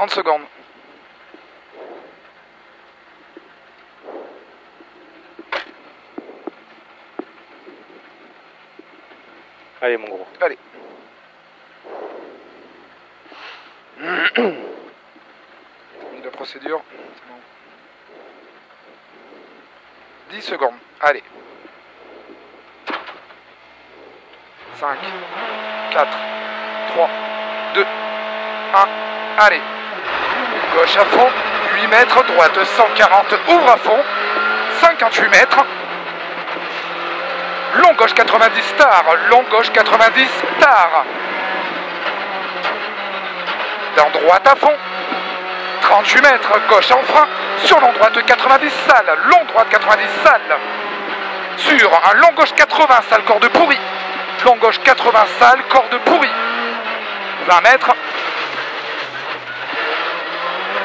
30 secondes. Allez mon gros. Allez. De procédure. C'est bon. 10 secondes. Allez. 5, 4, 3, 2, 1. Allez. Gauche à fond. 8 mètres. Droite 140. Ouvre à fond. 58 mètres. Long gauche 90 star. Long gauche 90 star. Dans droite à fond. 38 mètres. Gauche en frein. Sur long droite 90 sale. Long droite 90 sale. Sur un long gauche 80 sale. Corde pourrie. Long gauche 80 sale. Corde pourrie. 20 mètres.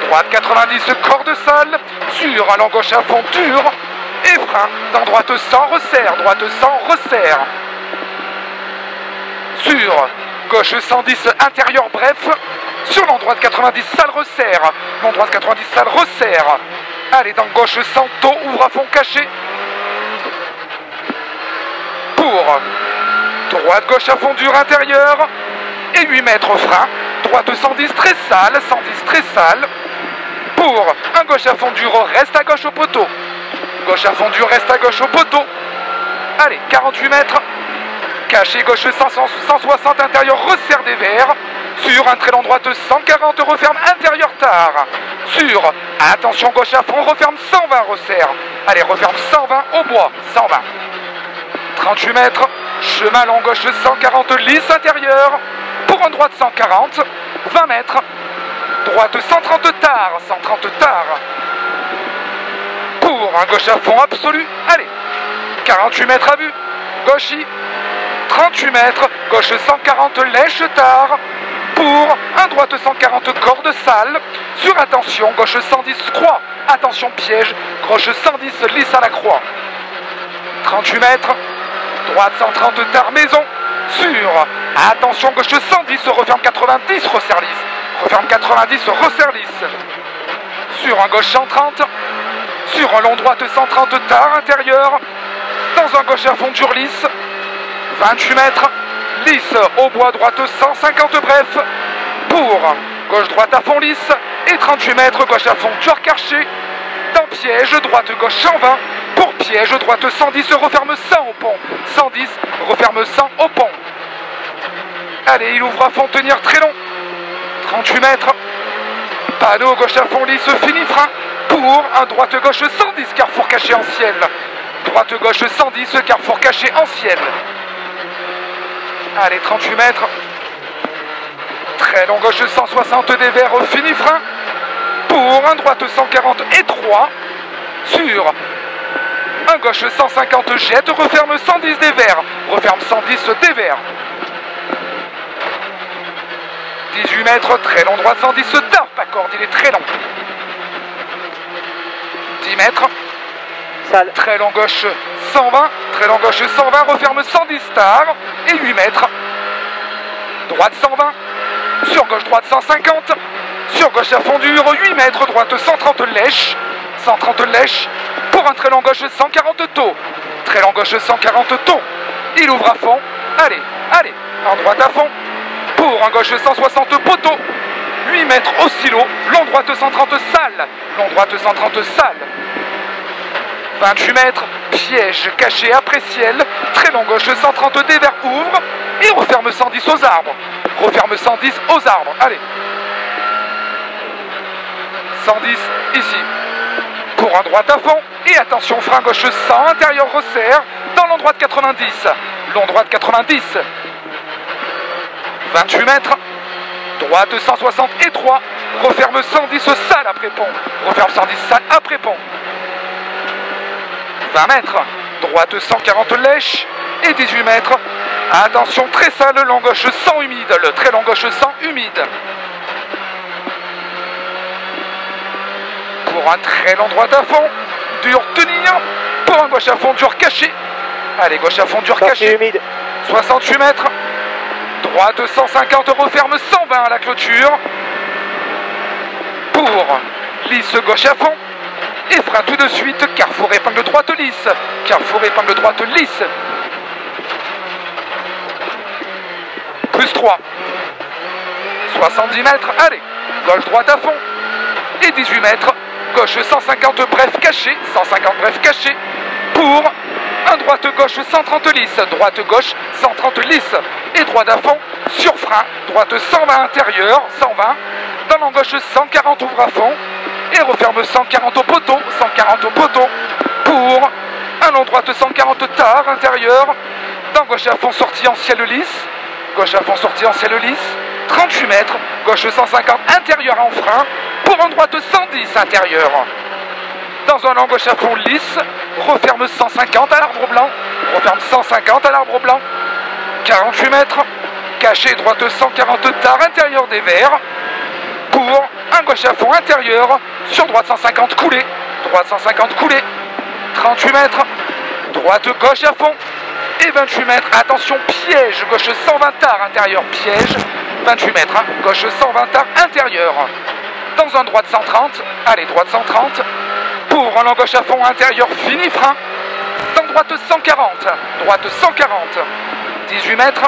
Droite 90 corde sale. Sur un long gauche à fond dur. Et frein. Dans droite 100 resserre. Droite 100 resserre. Sur gauche 110 intérieur bref. Sur long droite 90 sale resserre. Long droite 90 sale resserre. Allez, dans gauche 100 taux. Ouvre à fond caché. Pour droite gauche à fond dur intérieur. Et 8 mètres frein. Droite 110 très sale. 110 très sale. Pour un gauche à fond dur. Reste à gauche au poteau. Gauche à fond dur. Reste à gauche au poteau. Allez, 48 mètres. Caché gauche 160 intérieur. Resserre des verres. Sur un très long droite 140, referme intérieur tard. Sur, attention gauche à fond, referme 120, resserre. Allez, referme 120 au bois, 120. 38 mètres, chemin long gauche 140, lisse intérieur. Pour un droite 140, 20 mètres. Droite 130 tard, 130 tard. Pour un gauche à fond absolu, allez. 48 mètres à vue, gauchis. 38 mètres, gauche 140, lèche tard. Pour un droite 140 corde sale. Sur attention, gauche 110 croix. Attention piège, gauche 110 lisse à la croix. 38 mètres. Droite 130 tard maison. Sur attention, gauche 110 referme 90 resserre lisse. Referme 90 resserre lisse. Sur un gauche 130. Sur un long droite 130 tard intérieur. Dans un gauche à fond dur lisse. 28 mètres. Lisse au bois droite 150 bref. Pour gauche droite à fond lisse. Et 38 mètres gauche à fond dur carché. Dans piège droite gauche 120. Pour piège droite 110 referme 100 au pont. 110 referme 100 au pont. Allez, il ouvre à fond tenir très long. 38 mètres. Panneau gauche à fond lisse fini frein. Pour un droite gauche 110 carrefour caché en ciel. Droite gauche 110 carrefour caché en ciel. Allez, 38 mètres. Très long gauche 160 des verres, fini frein. Pour un droite 140 et 3. Sur un gauche 150 jette, referme 110 des verres. Referme 110 des verres. 18 mètres, très long droite 110 tard, pas corde, il est très long. 10 mètres. Sale. Très long gauche 120, très long gauche 120, referme 110 tard. Et 8 mètres. Droite 120. Sur gauche droite 150. Sur gauche à fond dur 8 mètres. Droite 130 lèche. 130 lèche. Pour un très long gauche 140 taux. Très long gauche 140 taux. Il ouvre à fond. Allez, allez. En droite à fond. Pour un gauche 160 poteau. 8 mètres au silo. Long droite 130 sale. Long droite 130 sale. 28 mètres, piège caché après ciel, très long gauche 130 des verres ouvre et referme 110 aux arbres. Referme 110 aux arbres, allez. 110 ici. Pour un droite à fond et attention frein gauche 100, intérieur resserre, dans long droite 90. Long droite 90. 28 mètres, droite 160 et 3, referme 110 sale après pont. Referme 110 sale après pont. 20 mètres, droite 140 lèche et 18 mètres. Attention, très sale, long gauche 100 humide, le très long gauche 100 humide. Pour un très long droite à fond, dur tenir. Pour un gauche à fond dur caché. Allez, gauche à fond dur caché. Humide. 68 mètres. Droite 150, referme 120 à la clôture. pour lisse gauche à fond. Et frein tout de suite, carrefour épingle droite lisse. Carrefour épingle droite lisse. Plus 3. 70 mètres, allez. Gauche droite à fond. Et 18 mètres. Gauche 150 bref caché. 150 bref caché. Pour un droite-gauche 130 lisse. Droite-gauche 130 lisse. Et droite à fond. Sur frein. Droite 120 intérieur. 120. Dans l'angle gauche 140 ouvre à fond. Et referme 140 au poteau. 140 au poteau. Pour un long droite 140 tard intérieur. Dans gauche à fond sortie en ciel lisse. Gauche à fond sortie en ciel lisse. 38 mètres. Gauche 150 intérieur en frein. Pour un droite 110 intérieur. Dans un long gauche à fond lisse. Referme 150 à l'arbre blanc. Referme 150 à l'arbre blanc. 48 mètres. Caché droite 140 tard intérieur des verts. Pour un gauche à fond intérieur. Sur droite 150 coulé. Droite 150 coulé. 38 mètres. Droite gauche à fond. Et 28 mètres. Attention, piège. Gauche 120 tard intérieur. Piège. 28 mètres. Hein. Gauche 120 tard intérieur. Dans un droite 130. Allez, droite 130. Pour un long gauche à fond intérieur. Fini frein. Dans droite 140. Droite 140. 18 mètres.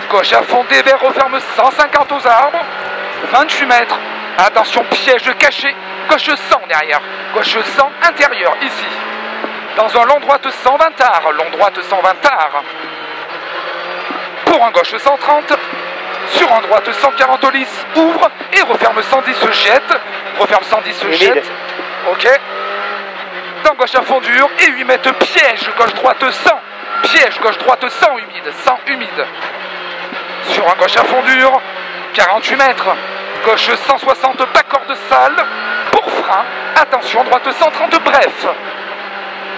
Gauche à fond des verts. Referme 150 aux arbres. 28 mètres. Attention, piège caché. Gauche 100 derrière. Gauche 100 intérieur, ici. Dans un long droite 120 tard. Long droite 120 tard. Pour un gauche 130. Sur un droite 140 lisse. Ouvre et referme 110 jette. Referme 110 jette. Ok. Dans gauche à fond dur. Et 8 mètres piège. Gauche droite 100. Piège. Gauche droite 100 humide. 100 humide. Sur un gauche à fond dur. 48 mètres. Gauche 160 pas corde sale. Pour frein. Attention, droite 130 bref.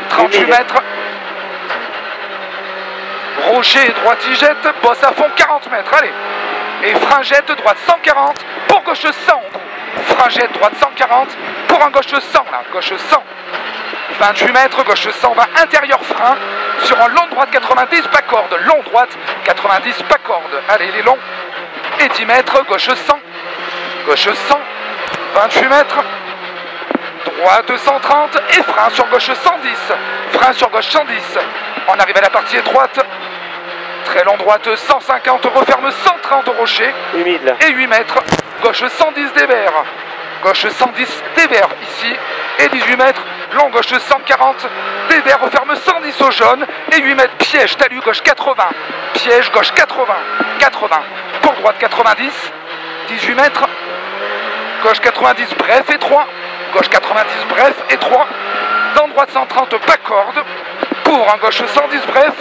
38 mètres. Rocher, droite y jette. Bosse à fond 40 mètres. Allez. Et frein jette, droite 140. Pour gauche 100. Frein jette, droite 140. Pour un gauche 100 là. Gauche 100. 28 mètres. Gauche 120 intérieur frein. Sur un long droite 90 pas corde. Long droite 90 pas corde. Allez, il est long. Et 10 mètres. Gauche 100. Gauche 100. 28 mètres. Droite 130 et frein sur gauche 110. Frein sur gauche 110. On arrive à la partie étroite. Très long droite 150, referme 130 au rocher. Humide là. Et 8 mètres. Gauche 110 des verts. Gauche 110 des verts ici. Et 18 mètres. Long gauche 140 des verts, referme 110 au jaune. Et 8 mètres piège, talus gauche 80. Piège gauche 80. 80. Pour droite 90. 18 mètres. Gauche 90 bref et 3. Gauche 90 bref et 3. Dans droite 130 pas corde. Pour un gauche 110 bref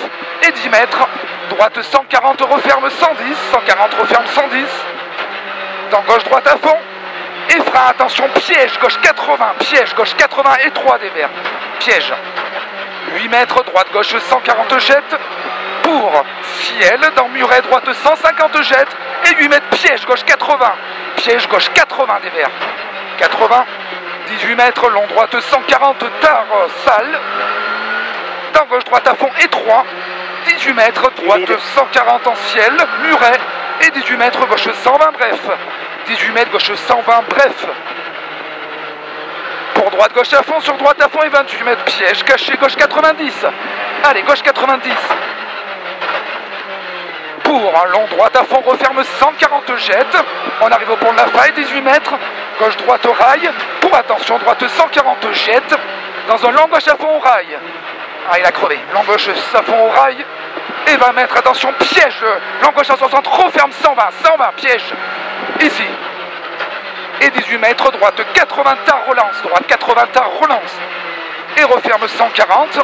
et 10 mètres. Droite 140 referme 110. 140 referme 110. Dans gauche droite à fond. Et frein, attention, piège gauche 80. Piège gauche 80 et 3 des verts. Piège. 8 mètres, droite gauche 140 jette. Pour ciel, dans muret droite 150 jette. Et 8 mètres piège gauche 80. Piège gauche 80 des verts. 80. 18 mètres, long droite 140 tard sale. Dans gauche droite à fond et 3. 18 mètres, droite 140 en ciel, muret. Et 18 mètres, gauche 120 bref. 18 mètres, gauche 120 bref. Pour droite gauche à fond, sur droite à fond et 28 mètres piège, caché gauche 90. Allez, gauche 90. Pour un long droite à fond, referme 140 jette. On arrive au pont de la faille, 18 mètres. Gauche droite au rail. Pour attention, droite 140 jette. Dans un long gauche à fond au rail. Ah, il a crevé. Long gauche à fond au rail. Et 20 mètres, attention, piège. Long gauche à 60, referme 120. 120, piège. Ici. Et 18 mètres, droite 80 tard relance. Droite 80 tard relance. Et referme 140.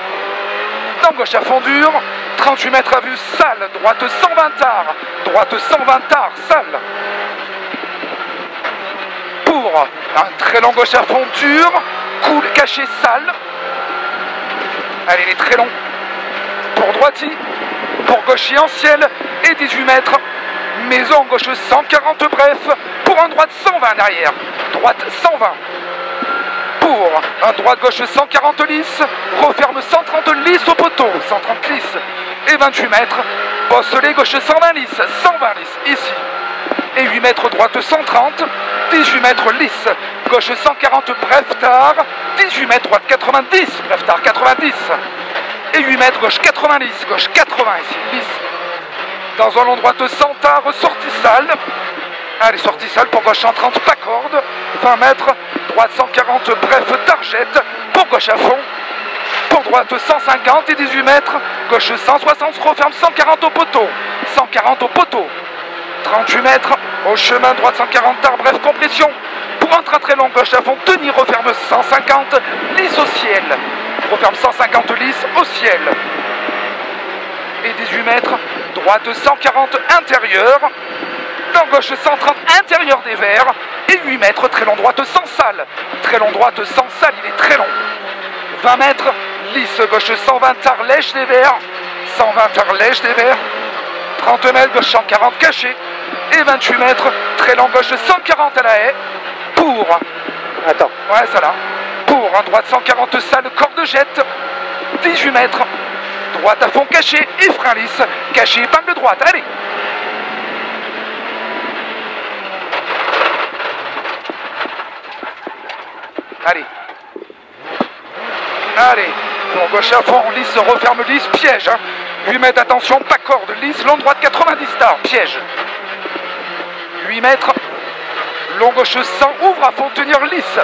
Dans gauche à fond dur. 38 mètres à vue, sale. Droite 120 tard. Droite 120 tard, sale. Pour un très long gauche à fond dur. Cool, caché, sale. Allez, il est très long. Pour droiti. Pour gaucher en ciel. Et 18 mètres. Maison gauche 140 bref. Pour un droite 120 derrière. Droite 120. Pour un droite gauche 140 lisse. Referme 130 lisse au poteau. 130 lisse. Et 28 mètres. Bosselet gauche 120 lisse. 120 lisse. Ici. et 8 mètres droite 130, 18 mètres lisse, gauche 140 bref tard, 18 mètres droite 90, bref tard 90, et 8 mètres gauche 80 lisse, gauche 80 ici, lisse. Dans un long droite 100 tard, sortie sale. Allez, sortie sale pour gauche 130, pas corde, 20 mètres, droite 140 bref targette, pour gauche à fond. Pour droite 150 et 18 mètres, gauche 160, se referme 140 au poteau, 140 au poteau, 38 mètres, au chemin droite 140 tard, bref compression, pour un très long gauche à fond, tenir, referme 150, lisse au ciel, referme 150 lisse au ciel, et 18 mètres, droite 140 intérieur, dans gauche 130 intérieur des verts, et 8 mètres, très long droite sans salle, très long droite sans salle, il est très long, 20 mètres, lisse gauche 120 tard, lèche des verts, 120 tard, lèche des verts, 30 mètres, gauche 140 caché, et 28 mètres, très long gauche 140 à la haie, pour... Attends. Ouais, ça là. Pour un droite 140 salle, corde jette, 18 mètres, droite à fond caché, et frein lisse, caché, épingle droite, allez. Allez. Allez, long gauche à fond, lisse, referme lisse, piège. Hein. 8 mètres, attention, pas corde, lisse, long droite 90 tard, piège. 8 mètres, long gauche 100, ouvre à fond, tenir lisse.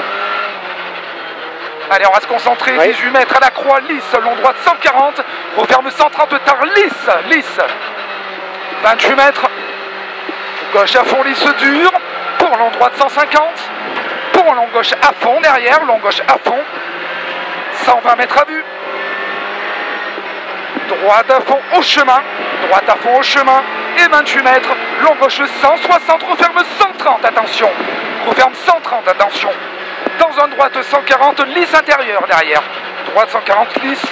Allez, on va se concentrer, oui. 18 mètres à la croix, lisse, long droite 140, referme 130 tard, lisse, lisse. 28 mètres, gauche à fond, lisse dur, pour long droite 150, pour long gauche à fond, derrière, long gauche à fond. 120 mètres à vue, droite à fond au chemin, droite à fond au chemin, et 28 mètres, long gauche 160, referme 130, attention, referme 130, attention, dans un droite 140, lisse intérieur derrière, droite 140 lisse,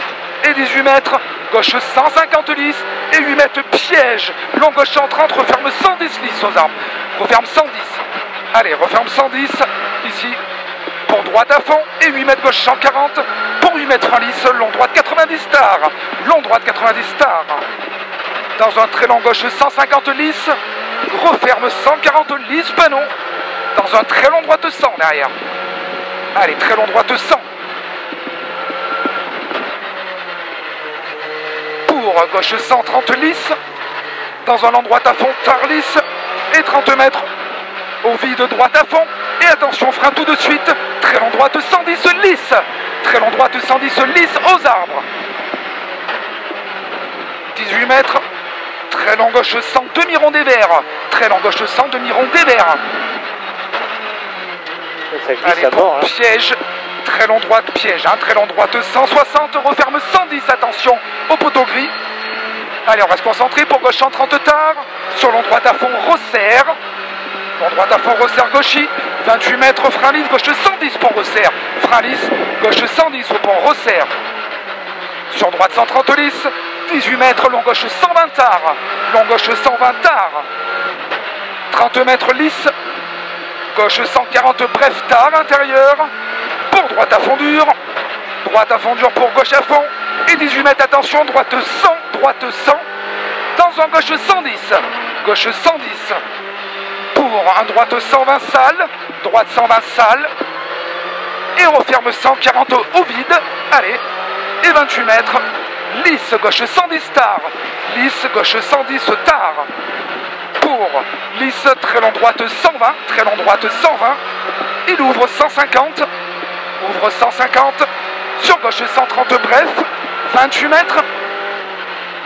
et 18 mètres, gauche 150 lisse, et 8 mètres piège, long gauche 130, referme 110 lisse aux arbres, referme 110, allez, referme 110, ici, pour droite à fond, et 8 mètres gauche 140, pour 8 mètres en lisse, long droite 90 tard, long droite 90 tard, dans un très long gauche 150 lisse, referme 140 lisse, panneau, dans un très long droite 100 derrière, allez, très long droite 100, pour gauche 130 lisse, dans un long droite à fond, tard lisse, et 30 mètres, au vide droite à fond, et attention, frein tout de suite, très long droite 110 lisse, très long droite 110 lisse aux arbres, 18 mètres, très long gauche 100 demi-rond des verts, très long gauche 100 demi-rond des verts, allez, pour piège, très long droite piège, hein, très long droite 160, referme 110, attention, au poteau gris, allez, on va se concentrer pour gauche 130 tard, sur long droite à fond, resserre, long droite à fond, resserre gauchy, 28 mètres, frein lisse, gauche 110 pour resserre, frein lisse, gauche 110 au pont, resserre, sur droite 130 lisse, 18 mètres, long gauche 120 tard, long gauche 120 tard, 30 mètres lisse, gauche 140 bref tard, intérieur, pour droite à fond dur pour gauche à fond, et 18 mètres, attention, droite 100, dans un gauche 110, gauche 110, pour un droite 120 salle, droite 120 salle, et on referme 140 au vide, allez, et 28 mètres, lisse, gauche 110 tard, lisse, gauche 110 tard, pour lisse, très long droite 120, très long droite 120, il ouvre 150, sur gauche 130 bref, 28 mètres,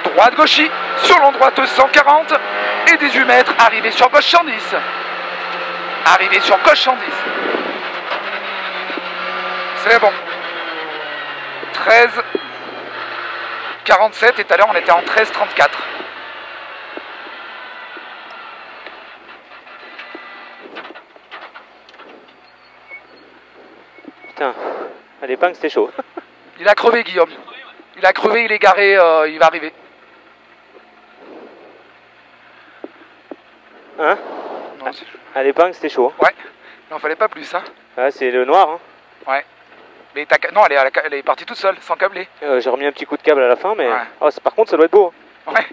droite gauchy, sur long droite 140, et 18 mètres, arrivé sur gauche 110, arrivé sur gauche 110, c'est bon, 13, 47, et tout à l'heure on était en 13, 34. Putain, à l'épingle c'était chaud. Il a crevé Guillaume, il a crevé, il est garé, il va arriver. Hein? Non, à l'épingle c'était chaud. Ouais, non fallait pas plus hein. Ah, c'est le noir hein. Ouais. Mais non, elle est partie toute seule, sans câbler. J'ai remis un petit coup de câble à la fin, mais ouais. Oh, par contre ça doit être beau. Ouais.